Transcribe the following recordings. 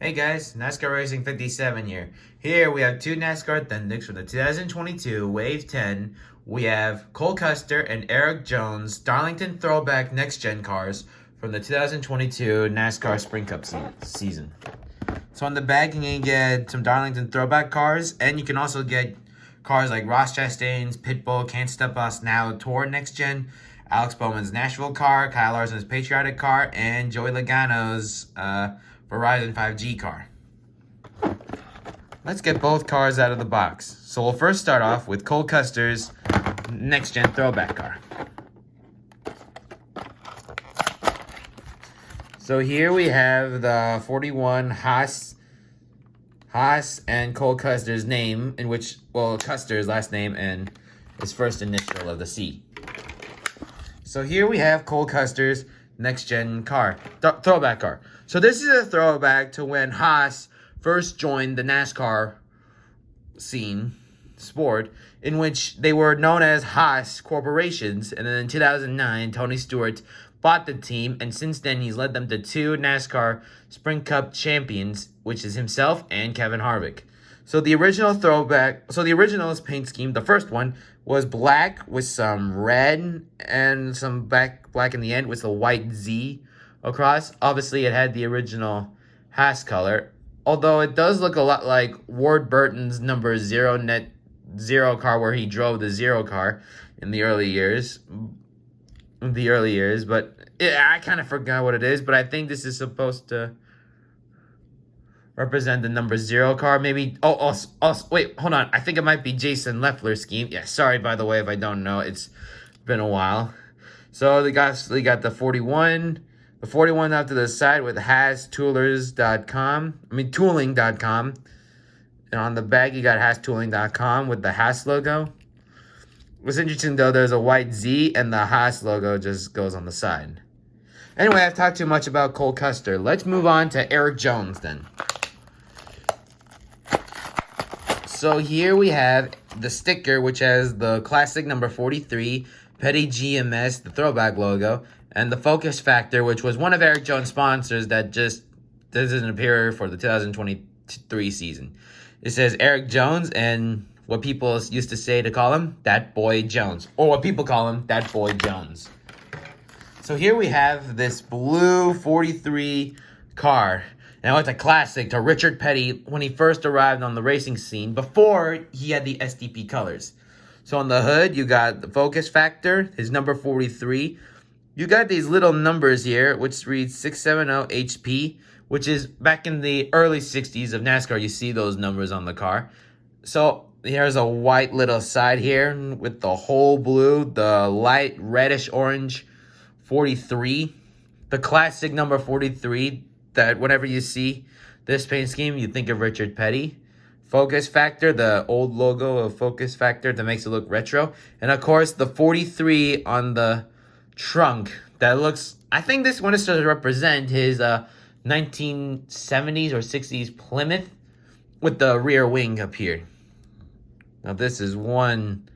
Hey guys, NASCAR Racing 57 here. Here we have two NASCAR Authentics from the 2022 Wave 10. We have Cole Custer and Erik Jones Darlington Throwback Next Gen cars from the 2022 NASCAR Spring Cup season. So on the back you can get some Darlington Throwback cars, and you can also get cars like Ross Chastain's Pitbull Can't Stop Us Now Tour Next Gen, Alex Bowman's Nashville car, Kyle Larson's Patriotic car, and Joey Logano's Verizon 5G car. Let's get both cars out of the box. So we'll first start off with Cole Custer's Next Gen Throwback car. So here we have the 41 Haas and Cole Custer's name, in which, well, Custer's last name and his first initial of the C. So here we have Cole Custer's Next Gen car, throwback car. So this is a throwback to when Haas first joined the NASCAR sport, in which they were known as Haas Corporations. And then in 2009, Tony Stewart bought the team, and since then he's led them to two NASCAR Spring Cup champions, which is himself and Kevin Harvick. So the original paint scheme, the first one, was black with some red and some black in the end with a white Z across. Obviously, it had the original Haas color, although it does look a lot like Ward Burton's number 0 car, where he drove the 0 car in the early years. But I kind of forgot what it is, but I think this is supposed to represent the number 0 car, maybe. Wait, hold on. I think it might be Jason Leffler's scheme. Yeah, sorry, by the way, if I don't know. It's been a while. So they got the 41 out to the side with tooling.com. And on the back, you got HaasTooling.com with the Haas logo. What's interesting, though, there's a white Z, and the Haas logo just goes on the side. Anyway, I've talked too much about Cole Custer. Let's move on to Erik Jones, then. So here we have the sticker, which has the classic number 43, Petty GMS, the throwback logo, and the Focus Factor, which was one of Erik Jones' sponsors that just doesn't appear for the 2023 season. It says Erik Jones, and what people used to say to call him, That Boy Jones. Or what people call him, That Boy Jones. So here we have this blue 43 car. Now, it's a classic to Richard Petty when he first arrived on the racing scene before he had the SDP colors. So on the hood, you got the Focus Factor, his number 43. You got these little numbers here, which reads 670 HP, which is back in the early 60s of NASCAR. You see those numbers on the car. So here's a white little side here with the whole blue, the light reddish orange 43. The classic number 43 that whenever you see this paint scheme, you think of Richard Petty. Focus Factor, the old logo of Focus Factor that makes it look retro. And of course, the 43 on the trunk that looks, I think this one is to represent his 1970s or 60s Plymouth with the rear wing up here. Now, this is one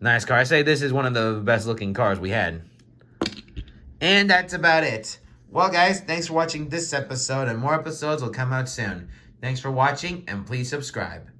nice car. I say this is one of the best looking cars we had. And that's about it. Well, guys, thanks for watching this episode, and more episodes will come out soon. Thanks for watching, and please subscribe.